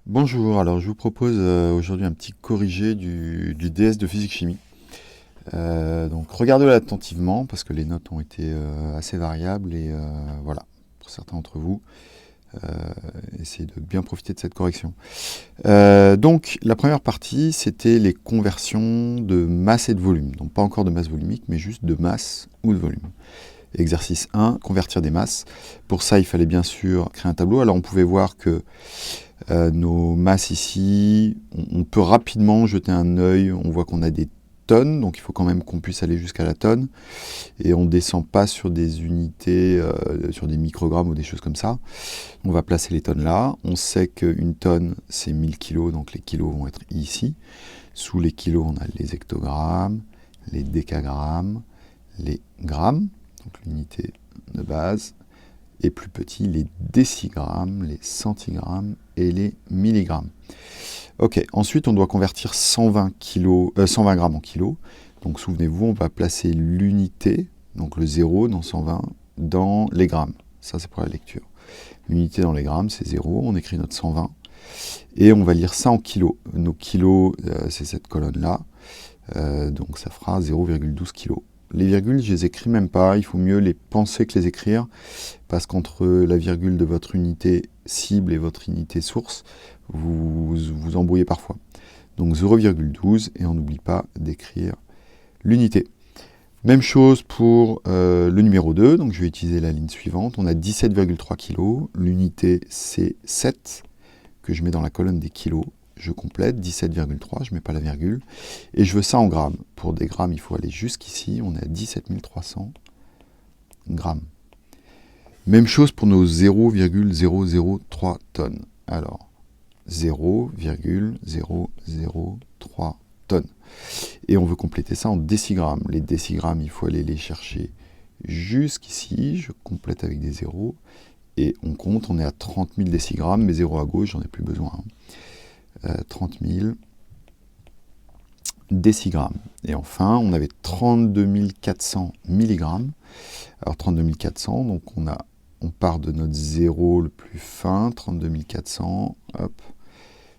Bonjour, alors je vous propose aujourd'hui un petit corrigé du DS de physique-chimie. Donc regardez-le attentivement parce que les notes ont été assez variables et voilà, pour certains d'entre vous, euh, essayez de bien profiter de cette correction. Donc la première partie, c'était les conversions de masse et de volume. Donc pas encore de masse volumique, mais juste de masse ou de volume. Exercice 1, convertir des masses. Pour ça, il fallait bien sûr créer un tableau. Alors on pouvait voir que nos masses ici, on peut rapidement jeter un œil, on voit qu'on a des tonnes, donc il faut quand même qu'on puisse aller jusqu'à la tonne, et on ne descend pas sur des unités, sur des microgrammes ou des choses comme ça. On va placer les tonnes là, on sait qu'une tonne c'est 1000 kg, donc les kilos vont être ici. Sous les kilos, on a les hectogrammes, les décagrammes, les grammes, donc l'unité de base, et plus petit, les décigrammes, les centigrammes et les milligrammes. Ok, ensuite on doit convertir 120 grammes en kilos. Donc souvenez-vous, on va placer l'unité, donc le 0 dans 120, dans les grammes. Ça c'est pour la lecture. L'unité dans les grammes, c'est 0, on écrit notre 120. Et on va lire ça en kilos. Nos kilos, c'est cette colonne-là. Donc ça fera 0,12 kilos. Les virgules, je les écris même pas, il faut mieux les penser que les écrire, parce qu'entre la virgule de votre unité cible et votre unité source, vous vous embrouillez parfois. Donc 0,12, et on n'oublie pas d'écrire l'unité. Même chose pour le numéro 2, donc je vais utiliser la ligne suivante, on a 17,3 kg, l'unité c'est 7, que je mets dans la colonne des kilos, je complète, 17,3, je ne mets pas la virgule, et je veux ça en grammes. Pour des grammes, il faut aller jusqu'ici, on est à 17 300 grammes. Même chose pour nos 0,003 tonnes. Alors, 0,003 tonnes. Et on veut compléter ça en décigrammes. Les décigrammes, il faut aller les chercher jusqu'ici, je complète avec des zéros, et on compte, on est à 30 000 décigrammes, mais 0 à gauche, j'en ai plus besoin. 30 000 décigrammes. Et enfin, on avait 32 400 milligrammes. Alors 32 400, donc on part de notre 0 le plus fin, 32 400, hop.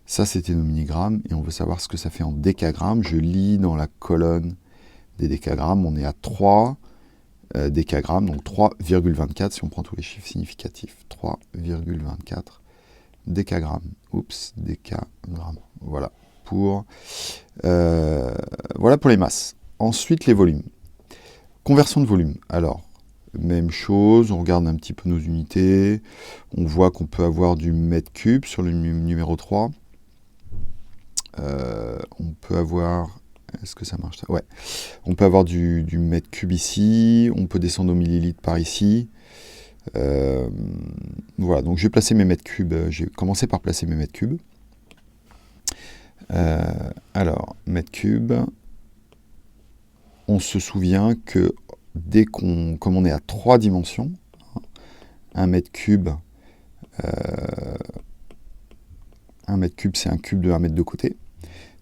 Ça, c'était nos milligrammes, et on veut savoir ce que ça fait en décagrammes. Je lis dans la colonne des décagrammes, on est à 3 décagrammes, donc 3,24 si on prend tous les chiffres significatifs. 3,24 décagrammes. Oups, décagrammes. Voilà pour les masses. Ensuite, les volumes. Conversion de volume. Alors, même chose, on regarde un petit peu nos unités. On voit qu'on peut avoir du mètre cube sur le numéro 3. On peut avoir... Est-ce que ça marche ça? Ouais. On peut avoir du mètre cube ici. On peut descendre au millilitre par ici. Voilà, donc je vais placer mes mètres cubes. J'ai commencé par placer mes mètres cubes. Alors, mètre cube, on se souvient que comme on est à 3 dimensions, un mètre cube, c'est un cube de 1 mètre de côté.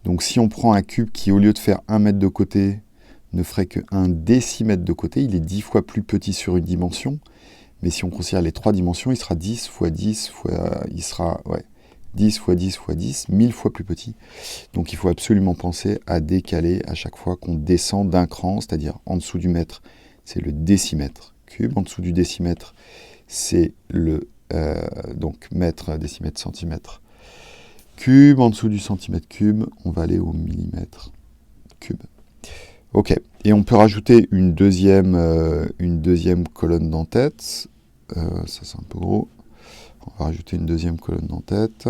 Donc si on prend un cube qui, au lieu de faire 1 mètre de côté, ne ferait que 1 décimètre de côté, il est 10 fois plus petit sur une dimension. Mais si on considère les 3 dimensions, il sera 10 fois 10 fois... Il sera... Ouais. 10 fois 10 fois 10, 1000 fois plus petit. Donc il faut absolument penser à décaler à chaque fois qu'on descend d'un cran, c'est-à-dire en dessous du mètre, c'est le décimètre cube, en dessous du décimètre, c'est le donc mètre, décimètre, centimètre cube, en dessous du centimètre cube, on va aller au millimètre cube. Ok, et on peut rajouter une deuxième colonne d'en-tête, ça c'est un peu gros. On va rajouter une deuxième colonne d'en-tête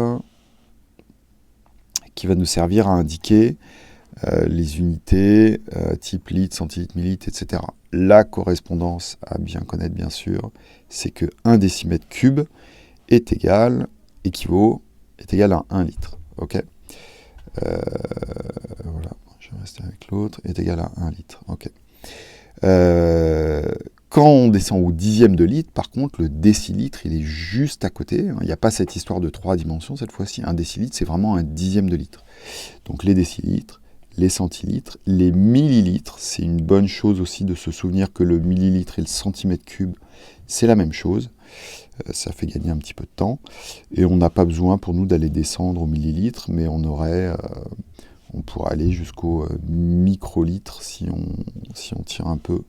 qui va nous servir à indiquer les unités type litre, centilitre, millilitre, etc. La correspondance à bien connaître, bien sûr, c'est que 1 décimètre cube est égal à 1 litre. Ok, voilà, je vais rester avec l'autre, est égal à 1 litre. Ok. Quand on descend au dixième de litre, par contre, le décilitre, il est juste à côté. Il n'y a pas cette histoire de 3 dimensions cette fois-ci. Un décilitre, c'est vraiment un dixième de litre. Donc les décilitres, les centilitres, les millilitres, c'est une bonne chose aussi de se souvenir que le millilitre et le centimètre cube, c'est la même chose. Ça fait gagner un petit peu de temps. Et on n'a pas besoin pour nous d'aller descendre au millilitre, mais on pourrait aller jusqu'au microlitre si on tire un peu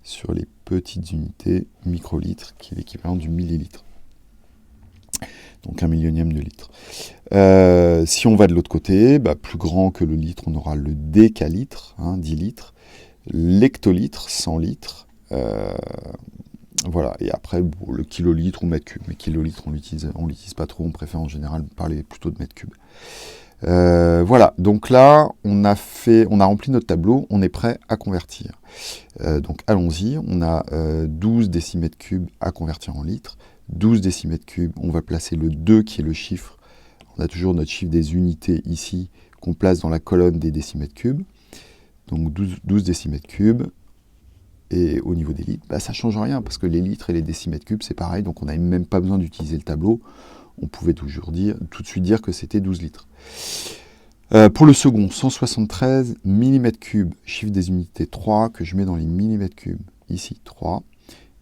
sur les petites unités microlitres, qui est l'équivalent du millilitre. Donc 1/1000 de litre. Si on va de l'autre côté, plus grand que le litre, on aura le décalitre, 10 litres, l'hectolitre, 100 litres, voilà, et après le kilolitre ou mètre cube. Mais kilolitre, on l'utilise pas trop, on préfère en général parler plutôt de mètre cube. Voilà, donc là, on a rempli notre tableau, on est prêt à convertir. Donc allons-y, on a 12 décimètres cubes à convertir en litres. 12 décimètres cubes, on va placer le 2 qui est le chiffre. On a toujours notre chiffre des unités ici, qu'on place dans la colonne des décimètres cubes. Donc 12 décimètres cubes. Et au niveau des litres, ça ne change rien, parce que les litres et les décimètres cubes, c'est pareil, donc on n'avait même pas besoin d'utiliser le tableau. On pouvait tout de suite dire que c'était 12 litres. Pour le second, 173 mm3, chiffre des unités 3, que je mets dans les millimètres cubes. Ici, 3,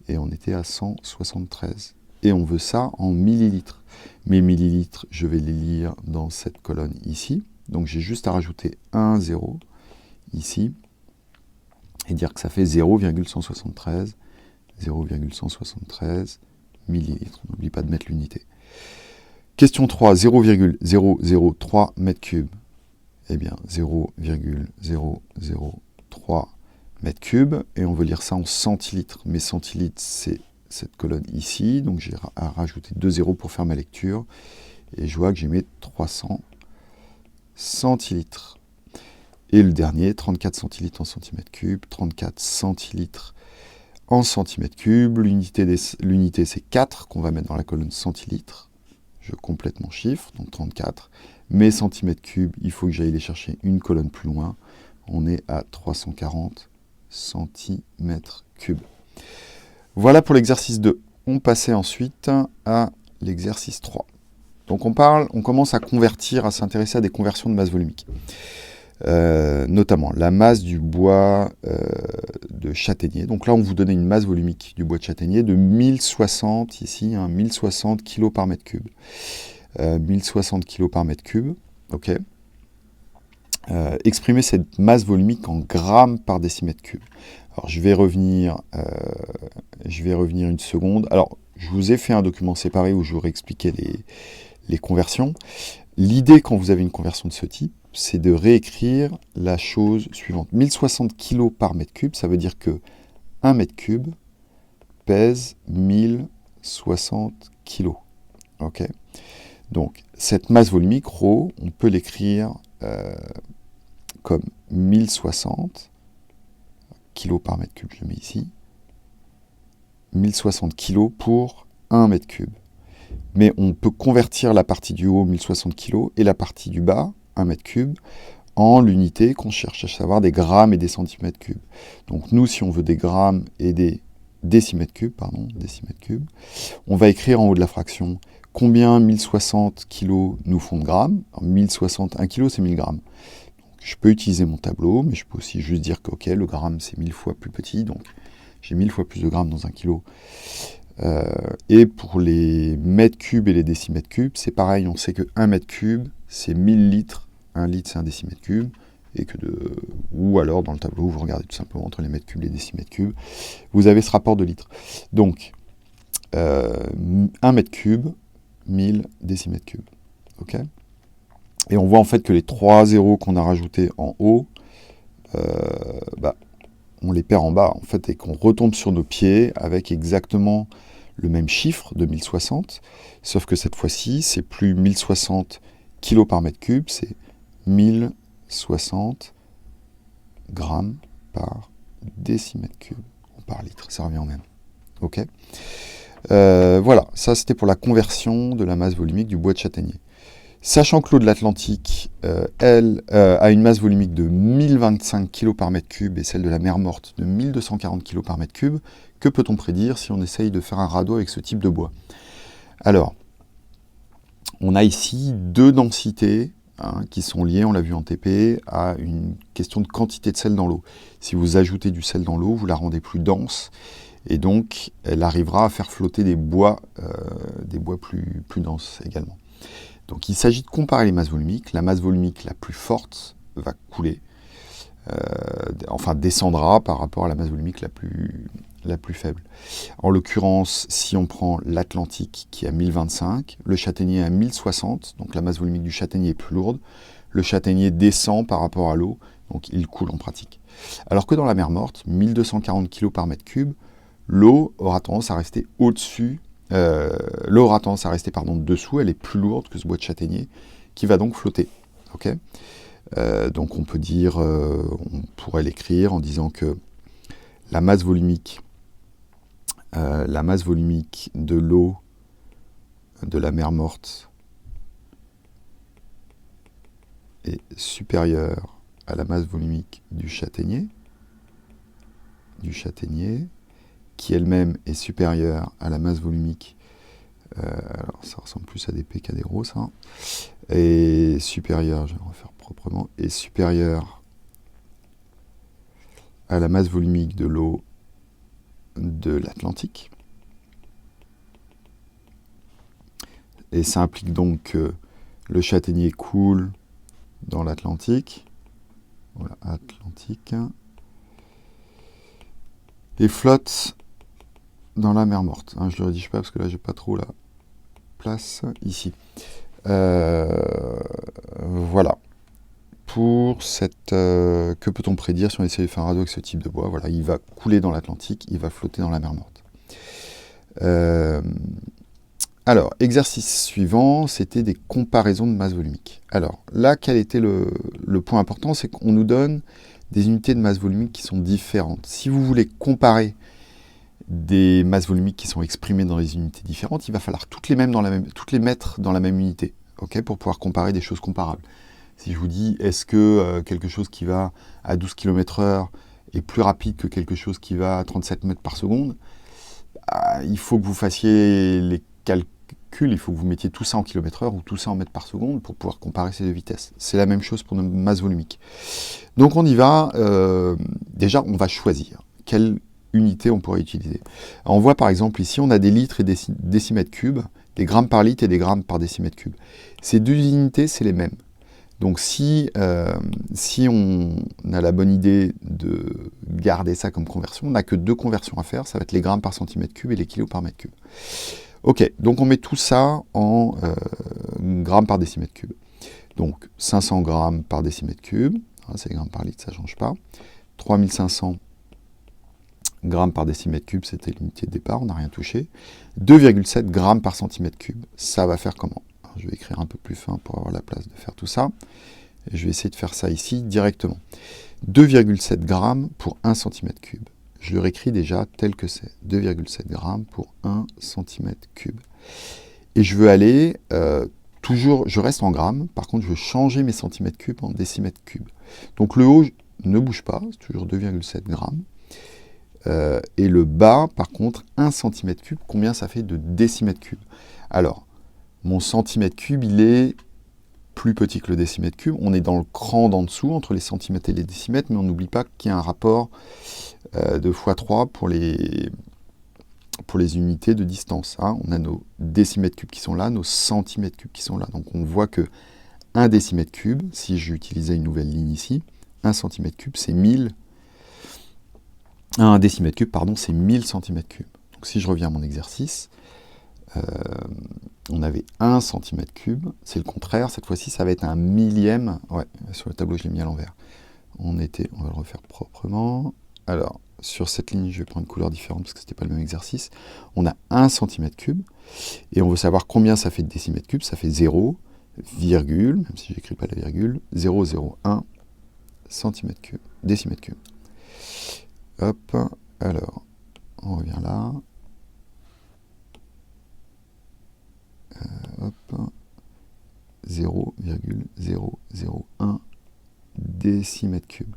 et on était à 173. Et on veut ça en millilitres. Mes millilitres, je vais les lire dans cette colonne ici. Donc j'ai juste à rajouter un 0 ici, et dire que ça fait 0,173 millilitres. On n'oublie pas de mettre l'unité. Question 3, 0,003 mètres cubes. Eh bien, 0,003 mètres cubes, et on veut lire ça en centilitres. Mais centilitres, c'est cette colonne ici, donc j'ai à rajouter 2 zéros pour faire ma lecture, et je vois que j'ai mis 300 centilitres. Et le dernier, 34 centilitres en centimètres cubes, 34 centilitres en centimètres cubes. L'unité, c'est 4 qu'on va mettre dans la colonne centilitres. Je complète mon chiffre, donc 34. Mes centimètres cubes, il faut que j'aille les chercher une colonne plus loin. On est à 340 centimètres cubes. Voilà pour l'exercice 2. On passait ensuite à l'exercice 3. Donc on commence à convertir, à s'intéresser à des conversions de masse volumique. Notamment la masse du bois de châtaignier. Donc là, on vous donnait une masse volumique du bois de châtaignier de 1060, ici, 1060 kg par mètre cube. 1060 kg par mètre cube, ok. Exprimer cette masse volumique en grammes par décimètre cube. Alors, je vais revenir une seconde. Alors, je vous ai fait un document séparé où je vous réexpliquais les conversions. L'idée, quand vous avez une conversion de ce type, c'est de réécrire la chose suivante. 1060 kg par mètre cube, ça veut dire que 1 mètre cube pèse 1060 kg. Ok. Donc, cette masse volumique, ρ, on peut l'écrire comme 1060 kg par mètre cube, je le mets ici. 1060 kg pour 1 mètre cube. Mais on peut convertir la partie du haut, 1060 kg, et la partie du bas, 1 mètre cube, en l'unité qu'on cherche, à savoir des grammes et des centimètres cubes. Donc nous, si on veut des grammes et des décimètres cubes, on va écrire en haut de la fraction combien 1060 kg nous font de grammes. Alors, 1060, 1 kg, c'est 1000 grammes. Donc, je peux utiliser mon tableau, mais je peux aussi juste dire que le gramme, c'est 1000 fois plus petit, donc j'ai 1000 fois plus de grammes dans 1 kg. Et pour les mètres cubes et les décimètres cubes, c'est pareil, on sait que 1 mètre cube, c'est 1000 litres. 1 litre, c'est un décimètre cube. Ou alors, dans le tableau, vous regardez tout simplement entre les mètres cubes et les décimètres cubes. Vous avez ce rapport de litres. Donc, 1 mètre cube, 1000 décimètres cubes. Okay, et on voit en fait que les 3 zéros qu'on a rajoutés en haut, on les perd en bas, en fait, et qu'on retombe sur nos pieds avec exactement le même chiffre de 1060, sauf que cette fois-ci, c'est plus 1060 kg par mètre cube, c'est 1060 grammes par décimètre cube, ou par litre, ça revient au même. Ok. Voilà, ça c'était pour la conversion de la masse volumique du bois de châtaignier. Sachant que l'eau de l'Atlantique, elle, a une masse volumique de 1025 kg par mètre cube et celle de la mer Morte de 1240 kg par mètre cube, que peut-on prédire si on essaye de faire un radeau avec ce type de bois? Alors, on a ici deux densités qui sont liées, on l'a vu en TP, à une question de quantité de sel dans l'eau. Si vous ajoutez du sel dans l'eau, vous la rendez plus dense, Et donc, elle arrivera à faire flotter des bois plus denses également. Donc, il s'agit de comparer les masses volumiques. La masse volumique la plus forte va couler, enfin descendra par rapport à la masse volumique la plus faible. En l'occurrence, si on prend l'Atlantique qui est à 1025, le Châtaignier à 1060, donc la masse volumique du Châtaignier est plus lourde, le Châtaignier descend par rapport à l'eau, donc il coule en pratique. Alors que dans la mer Morte, 1240 kg par mètre cube, l'eau aura tendance à rester au-dessus, l'eau aura tendance à rester dessous, elle est plus lourde que ce bois de châtaignier, qui va donc flotter. Okay, donc on peut dire, on pourrait l'écrire en disant que la masse volumique de l'eau de la mer Morte est supérieure à la masse volumique du châtaignier, qui elle-même est supérieure à la masse volumique, alors ça ressemble plus à des P qu'à des rho, ça, et supérieure, je vais refaire proprement, est supérieure à la masse volumique de l'eau de l'Atlantique. Et ça implique donc que le châtaignier coule dans l'Atlantique, voilà, Atlantique, et flotte dans la mer Morte. Je ne le rédige pas parce que là, j'ai pas trop la place ici. Voilà. Pour cette... que peut-on prédire si on essaie de faire un radeau avec ce type de bois? Voilà, il va couler dans l'Atlantique, il va flotter dans la mer Morte. Alors, exercice suivant, c'était des comparaisons de masse volumique. Alors, là, quel était le point important? C'est qu'on nous donne des unités de masse volumique qui sont différentes. Si vous voulez comparer des masses volumiques qui sont exprimées dans des unités différentes, il va falloir toutes les mettre dans la même unité, okay, pour pouvoir comparer des choses comparables. Si je vous dis, est-ce que quelque chose qui va à 12 km/h est plus rapide que quelque chose qui va à 37 mètres par seconde, il faut que vous fassiez les calculs, il faut que vous mettiez tout ça en km/h ou tout ça en mètres par seconde pour pouvoir comparer ces deux vitesses. C'est la même chose pour nos masses volumiques. Donc on y va, déjà on va choisir quelle unité on pourrait utiliser. Alors, on voit par exemple ici, on a des litres et des décimètres cubes, des grammes par litre et des grammes par décimètre cube. Ces deux unités, c'est les mêmes. Donc si on a la bonne idée de garder ça comme conversion, on n'a que deux conversions à faire, ça va être les grammes par centimètre cube et les kilos par mètre cube. Ok, donc on met tout ça en grammes par décimètre cube. Donc 500 grammes par décimètre cube, c'est grammes par litre, ça ne change pas. 3500 grammes par décimètre cube, c'était l'unité de départ, on n'a rien touché. 2,7 grammes par centimètre cube, ça va faire comment? Alors, je vais écrire un peu plus fin pour avoir la place de faire tout ça. Et je vais essayer de faire ça ici directement. 2,7 grammes pour 1 cm cube. Je le réécris déjà tel que c'est. 2,7 grammes pour 1 cm cube. Et je veux aller, toujours, je reste en grammes, par contre je veux changer mes centimètres cubes en décimètres cubes. Donc le haut ne bouge pas, c'est toujours 2,7 grammes. Et le bas, par contre, 1 cm cube, combien ça fait de décimètres cubes? Alors, mon centimètre cube, il est plus petit que le décimètre cube. On est dans le cran d'en dessous, entre les centimètres et les décimètres, mais on n'oublie pas qu'il y a un rapport de x3 pour les unités de distance. Hein. On a nos décimètres cubes qui sont là, nos centimètres cubes qui sont là. Donc on voit que 1 décimètre cube, si j'utilisais une nouvelle ligne ici, 1 centimètre cube, c'est 1000. 1 décimètre cube, pardon, c'est 1000 centimètres cubes. Donc si je reviens à mon exercice, on avait 1 cm cube, c'est le contraire, cette fois-ci ça va être un millième, ouais, sur le tableau je l'ai mis à l'envers. On va le refaire proprement. Alors, sur cette ligne, je vais prendre une couleur différente parce que c'était pas le même exercice. On a 1 cm cube, et on veut savoir combien ça fait de décimètres cubes, ça fait 0, virgule, même si j'écris pas la virgule, 0,01 cm cube, décimètre cube. Hop, alors, on revient là. Hop, 0,001 décimètre cube.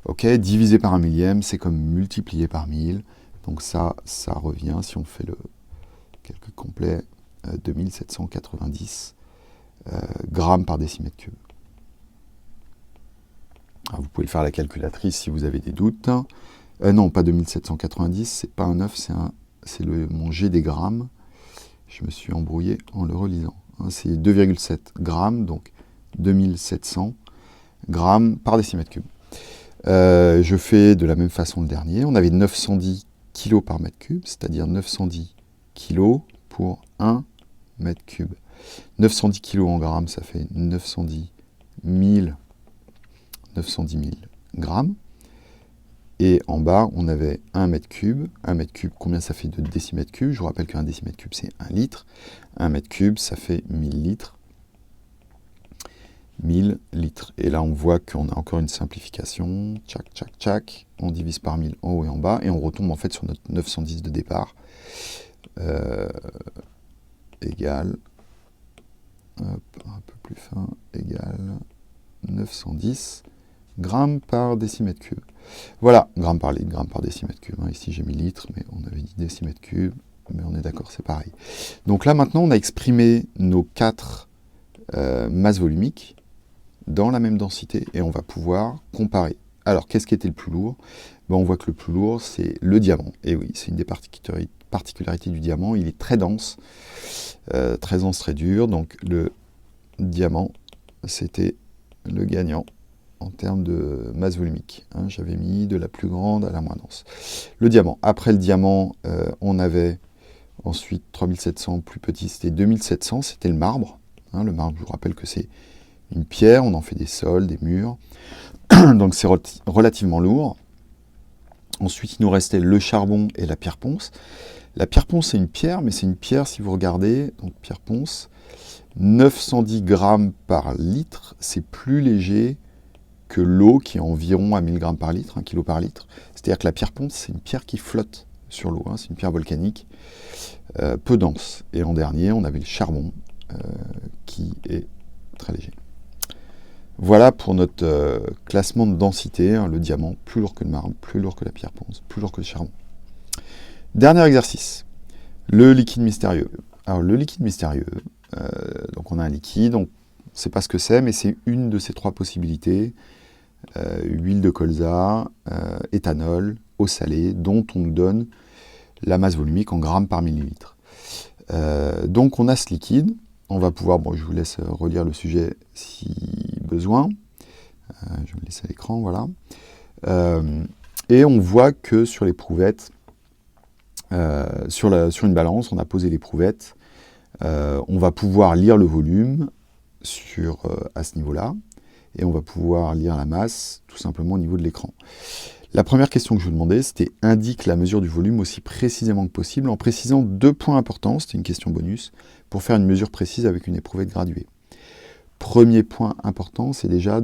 Ok, divisé par un millième, c'est comme multiplié par 1000. Donc ça revient, si on fait le calcul complet, 2790 grammes par décimètre cube. Alors vous pouvez le faire à la calculatrice si vous avez des doutes. Non, pas 2790, c'est pas un œuf, c'est mon G des grammes. Je me suis embrouillé en le relisant. Hein, c'est 2,7 grammes, donc 2700 grammes par décimètre cube. Je fais de la même façon le dernier. On avait 910 kg par mètre cube, c'est-à-dire 910 kg pour 1 mètre cube. 910 kg en grammes, ça fait 910 000 grammes. Et en bas, on avait 1 mètre cube. 1 mètre cube, combien ça fait de décimètre cube? Je vous rappelle qu'un décimètre cube, c'est 1 litre. 1 mètre cube, ça fait 1000 litres. 1000 litres. Et là, on voit qu'on a encore une simplification. Tchac, tchac, tchac. On divise par 1000 en haut et en bas. Et on retombe en fait sur notre 910 de départ. Égale, hop, un peu plus fin, égale 910 grammes par décimètre cube. Voilà, grammes par litre, grammes par décimètre cube. Hein. Ici, j'ai mis litres, mais on avait dit décimètre cube. Mais on est d'accord, c'est pareil. Donc là, maintenant, on a exprimé nos 4 masses volumiques dans la même densité et on va pouvoir comparer. Alors, qu'est-ce qui était le plus lourd? On voit que le plus lourd, c'est le diamant. Et oui, c'est une des particularités du diamant. Il est très dense, très dur. Donc, le diamant, c'était le gagnant en termes de masse volumique. Hein, j'avais mis de la plus grande à la moins dense. Le diamant. Après le diamant, on avait ensuite 3700, plus petit, c'était 2700, c'était le marbre. Hein, le marbre, je vous rappelle que c'est une pierre, on en fait des sols, des murs. Donc c'est relativement lourd. Ensuite, il nous restait le charbon et la pierre ponce. La pierre ponce, c'est une pierre, mais c'est une pierre, si vous regardez, donc pierre ponce, 910 grammes par litre, c'est plus léger que l'eau qui est environ à 1000 grammes par litre, 1 kg par litre. C'est-à-dire que la pierre ponce, c'est une pierre qui flotte sur l'eau, hein, c'est une pierre volcanique, peu dense. Et en dernier, on avait le charbon, qui est très léger. Voilà pour notre classement de densité, hein, le diamant, plus lourd que le marbre, plus lourd que la pierre ponce, plus lourd que le charbon. Dernier exercice, le liquide mystérieux. Alors le liquide mystérieux, donc on a un liquide, on ne sait pas ce que c'est, mais c'est une de ces 3 possibilités. Huile de colza, éthanol, eau salée, dont on nous donne la masse volumique en grammes par millilitre. Donc on a ce liquide. On va pouvoir, bon, je vous laisse relire le sujet si besoin. Je me laisse à l'écran, voilà. Et on voit que sur l'éprouvettes, sur une balance, on a posé l'éprouvettes. On va pouvoir lire le volume à ce niveau-là. Et on va pouvoir lire la masse tout simplement au niveau de l'écran. La première question que je vous demandais, c'était « Indique la mesure du volume aussi précisément que possible » en précisant 2 points importants, c'était une question bonus, pour faire une mesure précise avec une éprouvette graduée. Premier point important, c'est déjà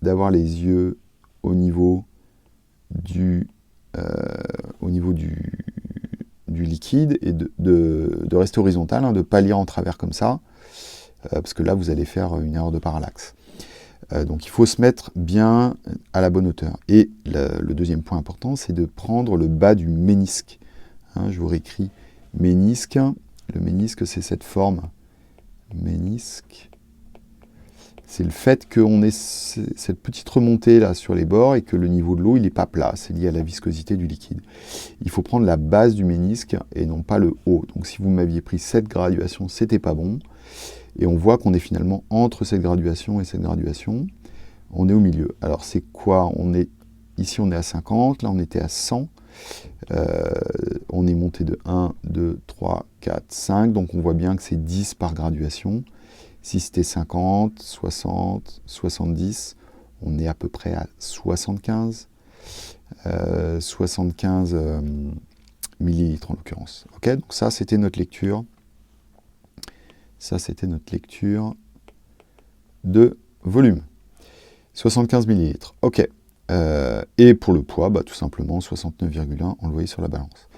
d'avoir les yeux au niveau du liquide et de rester horizontal, hein, de ne pas lire en travers comme ça, parce que là, vous allez faire une erreur de parallaxe. Donc il faut se mettre bien à la bonne hauteur. Et le deuxième point important, c'est de prendre le bas du ménisque. Hein, je vous réécris ménisque. Le ménisque, c'est cette forme. Ménisque. C'est le fait qu'on ait cette petite remontée là sur les bords et que le niveau de l'eau, il n'est pas plat. C'est lié à la viscosité du liquide. Il faut prendre la base du ménisque et non pas le haut. Donc si vous m'aviez pris cette graduation, c'était pas bon. Et on voit qu'on est finalement entre cette graduation et cette graduation. On est au milieu. Alors c'est quoi? Ici on est à 50, là on était à 100. On est monté de 1, 2, 3, 4, 5. Donc on voit bien que c'est 10 par graduation. Si c'était 50, 60, 70, on est à peu près à 75. 75 millilitres en l'occurrence. Okay, donc ça c'était notre lecture. Ça, c'était notre lecture de volume. 75 millilitres. OK. Et pour le poids, tout simplement 69,1, on le voyait sur la balance.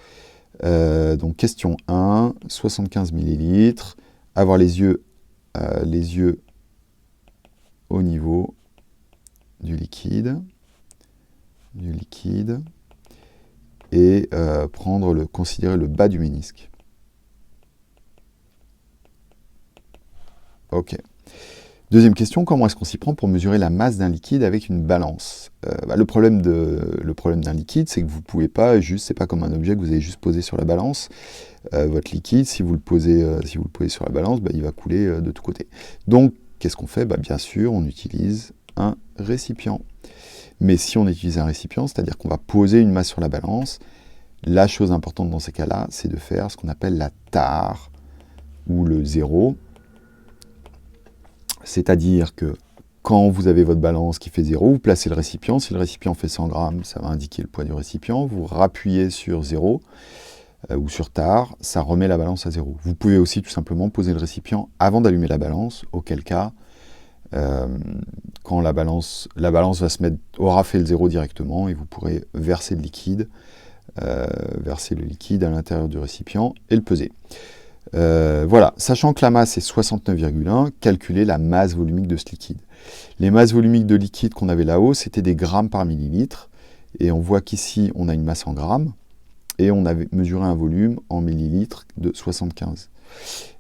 Donc, question 1, 75 millilitres. Avoir les yeux au niveau du liquide. Et considérer le bas du ménisque. Ok. Deuxième question, comment est-ce qu'on s'y prend pour mesurer la masse d'un liquide avec une balance? Le problème d'un liquide, c'est que vous ne pouvez pas juste, c'est pas comme un objet que vous avez juste posé sur la balance. Votre liquide, si vous le posez sur la balance, il va couler de tous côtés. Donc, qu'est-ce qu'on fait? Bien sûr, on utilise un récipient. Mais si on utilise un récipient, c'est-à-dire qu'on va poser une masse sur la balance, la chose importante dans ces cas-là, c'est de faire ce qu'on appelle la tare, ou le zéro. C'est-à-dire que quand vous avez votre balance qui fait 0, vous placez le récipient. Si le récipient fait 100 grammes, ça va indiquer le poids du récipient. Vous rappuyez sur 0 ou sur tare, ça remet la balance à 0. Vous pouvez aussi tout simplement poser le récipient avant d'allumer la balance, auquel cas, quand la balance aura fait le 0 directement et vous pourrez verser le liquide à l'intérieur du récipient et le peser. Voilà, sachant que la masse est 69,1, calculez la masse volumique de ce liquide. Les masses volumiques de liquide qu'on avait là-haut, c'était des grammes par millilitre. Et on voit qu'ici, on a une masse en grammes. Et on avait mesuré un volume en millilitres de 75.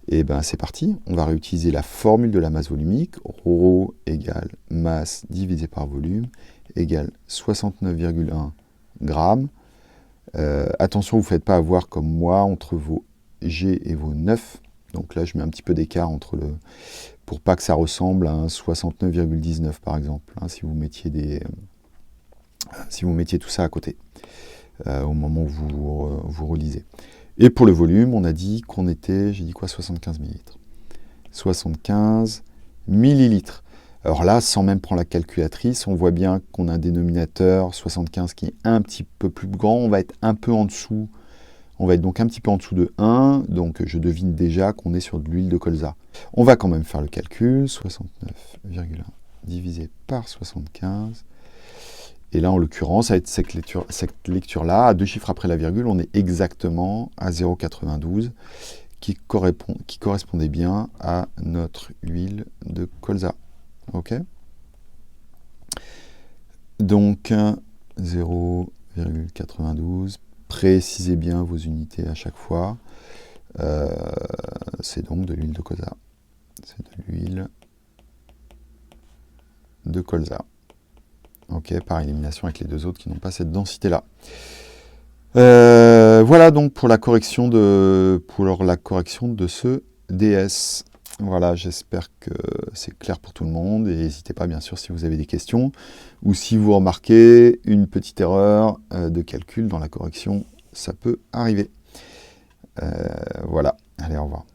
Et c'est parti, on va réutiliser la formule de la masse volumique. Rho égale masse divisé par volume égale 69,1 grammes. Attention, vous ne faites pas avoir comme moi entre vos G et vos 9. Donc là, je mets un petit peu d'écart pour pas que ça ressemble à un 69,19 par exemple, si vous mettiez tout ça à côté, au moment où vous relisez. Et pour le volume, on a dit qu'on était, j'ai dit quoi, 75 millilitres. 75 millilitres. Alors là, sans même prendre la calculatrice, on voit bien qu'on a un dénominateur 75 qui est un petit peu plus grand. On va être un peu en dessous. On va être donc un petit peu en dessous de 1. Donc je devine déjà qu'on est sur de l'huile de colza. On va quand même faire le calcul. 69,1 divisé par 75. Et là, en l'occurrence, avec cette lecture-là, à deux chiffres après la virgule, on est exactement à 0,92, qui correspondait bien à notre huile de colza. OK? Donc, 0,92, précisez bien vos unités à chaque fois. C'est donc de l'huile de colza. C'est de l'huile de colza. Ok, par élimination avec les deux autres qui n'ont pas cette densité-là. Voilà donc pour la correction de ce DS. Voilà, j'espère que c'est clair pour tout le monde. Et n'hésitez pas, bien sûr, si vous avez des questions ou si vous remarquez une petite erreur de calcul dans la correction, ça peut arriver. Voilà, allez, au revoir.